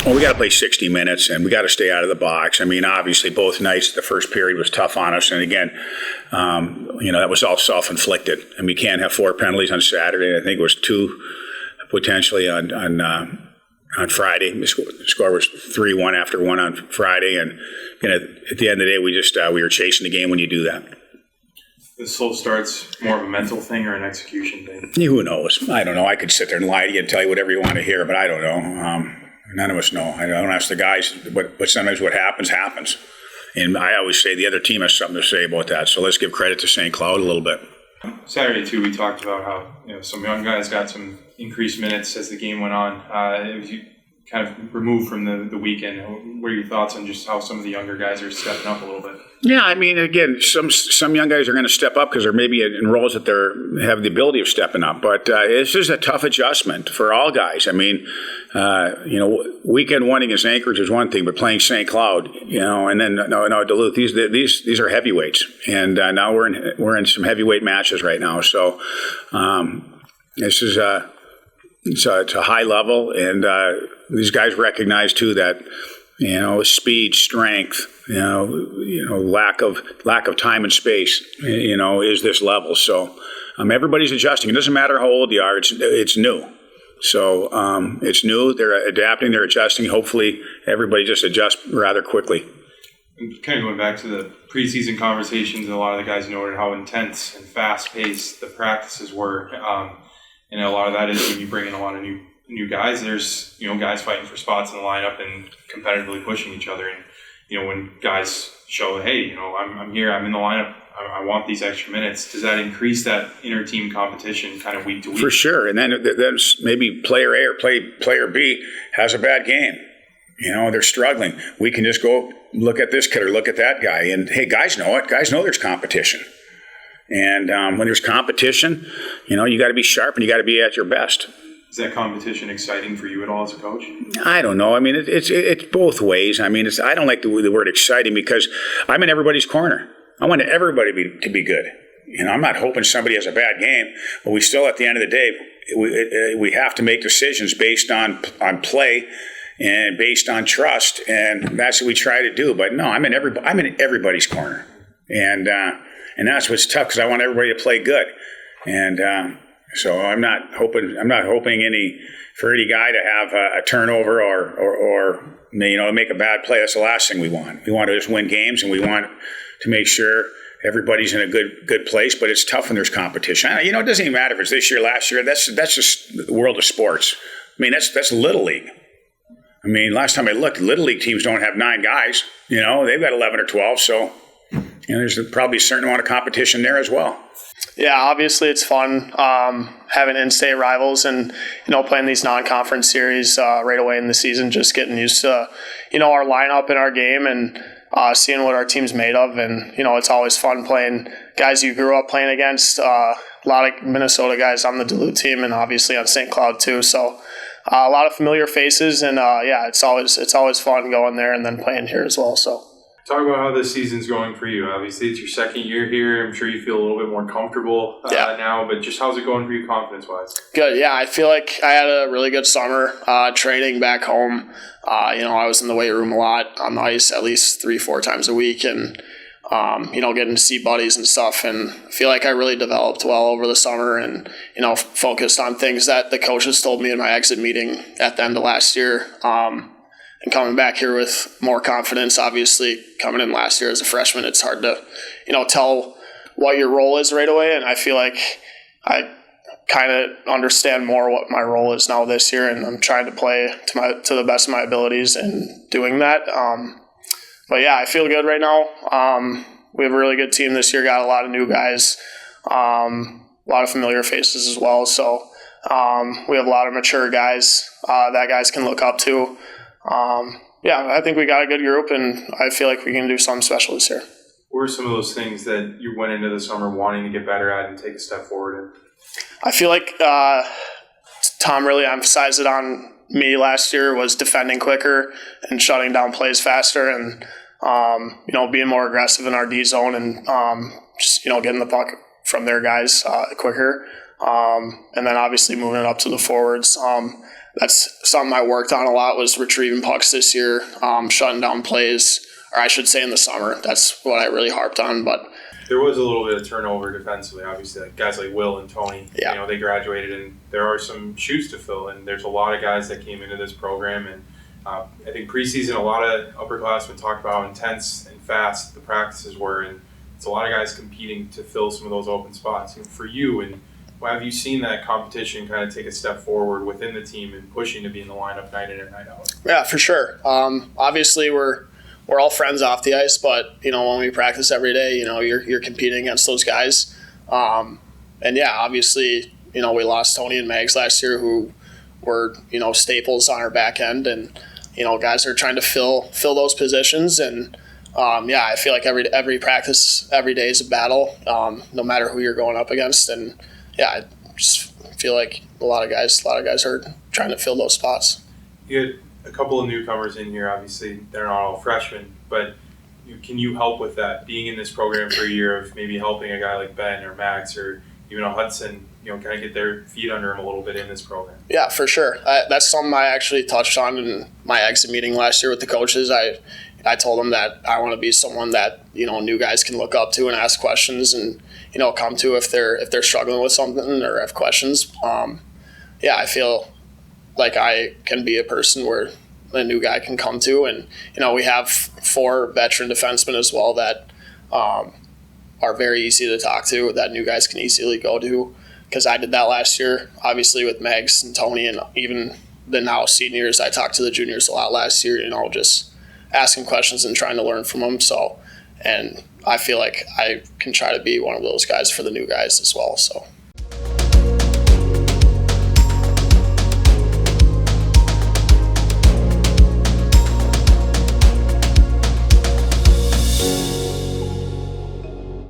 Well, we got to play 60 minutes, and we got to stay out of the box. I mean, obviously, both nights, the first period was tough on us, and again, that was all self-inflicted. And we can't have 4 penalties on Saturday. I think it was 2 potentially on Friday. The score was 3-1 after 1 on Friday, and at the end of the day, we were chasing the game when you do that. The slow start's more of a mental thing or an execution thing? Who knows? I don't know. I could sit there and lie to you and tell you whatever you want to hear, but I don't know. None of us know. I don't ask the guys, but sometimes what happens. And I always say the other team has something to say about that. So let's give credit to St. Cloud a little bit. Saturday, too, we talked about how some young guys got some increased minutes as the game went on. It was kind of removed from the weekend. What are your thoughts on just how some of the younger guys are stepping up a little bit? Yeah, I mean, again, some young guys are going to step up because they're maybe in roles that they have the ability of stepping up. But it's just a tough adjustment for all guys. I mean, weekend one against Anchorage is one thing, but playing St. Cloud, and then no Duluth, these are heavyweights, and now we're in some heavyweight matches right now. So this is it's a high level, and these guys recognize too that speed, strength, lack of time and space, is this level. So everybody's adjusting. It doesn't matter how old you are. It's new. So it's new. They're adapting. They're adjusting. Hopefully, everybody just adjusts rather quickly. And kind of going back to the preseason conversations, a lot of the guys noted how intense and fast-paced the practices were. And a lot of that is when you bring in a lot of new guys. There's guys fighting for spots in the lineup and competitively pushing each other. And when guys show, hey, I'm here, I'm in the lineup, I want these extra minutes. Does that increase that inter-team competition kind of week to week? For sure. And then maybe player A or player B has a bad game. They're struggling. We can just go look at this kid or look at that guy. And, hey, guys know it. Guys know there's competition. And when there's competition, you got to be sharp and you got to be at your best. Is that competition exciting for you at all as a coach? I don't know. I mean, it's both ways. I mean, I don't like the word exciting because I'm in everybody's corner. I want everybody to be good. I'm not hoping somebody has a bad game, but we still, at the end of the day, we have to make decisions based on play and based on trust, and that's what we try to do. But no, I'm in everybody's corner, and that's what's tough because I want everybody to play good, and so I'm not hoping for any guy to have a turnover or make a bad play. That's the last thing we want. We want to just win games, and we want to make sure everybody's in a good place. But it's tough when there's competition. It doesn't even matter if it's this year, last year. That's just the world of sports. I mean, that's Little League. I mean, last time I looked, Little League teams don't have 9 guys. They've got 11 or 12. So there's probably a certain amount of competition there as well. Yeah, obviously it's fun having in-state rivals and, playing these non-conference series right away in the season, just getting used to, our lineup and our game and seeing what our team's made of. And, it's always fun playing guys you grew up playing against, a lot of Minnesota guys on the Duluth team and obviously on St. Cloud too. So a lot of familiar faces and, it's always fun going there and then playing here as well. So. Talk about how this season's going for you. Obviously, it's your second year here. I'm sure you feel a little bit more comfortable now, but just how's it going for you confidence-wise? Good, yeah. I feel like I had a really good summer training back home. I was in the weight room a lot, on the ice at least 3-4 times a week, and, getting to see buddies and stuff. And I feel like I really developed well over the summer and, focused on things that the coaches told me in my exit meeting at the end of last year. And coming back here with more confidence, obviously coming in last year as a freshman, it's hard to, tell what your role is right away. And I feel like I kind of understand more what my role is now this year, and I'm trying to play to the best of my abilities in doing that. But yeah, I feel good right now. We have a really good team this year. Got a lot of new guys, a lot of familiar faces as well. So we have a lot of mature guys that guys can look up to. I think we got a good group, and I feel like we can do something special this year. What were some of those things that you went into the summer wanting to get better at and take a step forward in? I feel like Tom really emphasized it on me last year was defending quicker and shutting down plays faster and, being more aggressive in our D zone and just getting the puck from their guys quicker. And then obviously moving it up to the forwards. that's something I worked on a lot, was retrieving pucks this year, shutting down plays, or I should say in the summer. That's what I really harped on. But there was a little bit of turnover defensively, obviously. Like guys like Will and Tony, they graduated, and there are some shoes to fill. And there's a lot of guys that came into this program, and I think preseason, a lot of upperclassmen talked about how intense and fast the practices were, and it's a lot of guys competing to fill some of those open spots. And for you, and have you seen that competition kind of take a step forward within the team and pushing to be in the lineup night in and night out? Yeah, for sure. Obviously, we're all friends off the ice, but when we practice every day, you're competing against those guys. And yeah, obviously, we lost Tony and Mags last year, who were staples on our back end, and guys are trying to fill those positions. And I feel like every practice, every day is a battle, no matter who you're going up against. And I just feel like a lot of guys are trying to fill those spots. You had a couple of newcomers in here. Obviously, they're not all freshmen, but can you help with that? Being in this program for a year, of maybe helping a guy like Ben or Max or even a Hudson, kind of get their feet under them a little bit in this program. Yeah, for sure. That's something I actually touched on in my exit meeting last year with the coaches. I told them that I want to be someone that new guys can look up to and ask questions, and come to if they're struggling with something or have questions. I feel like I can be a person where a new guy can come to, and we have 4 veteran defensemen as well that are very easy to talk to, that new guys can easily go to, because I did that last year, obviously with Megs and Tony, and even the now seniors. I talked to the juniors a lot last year, just asking questions and trying to learn from them. So, and I feel like I can try to be one of those guys for the new guys as well. So.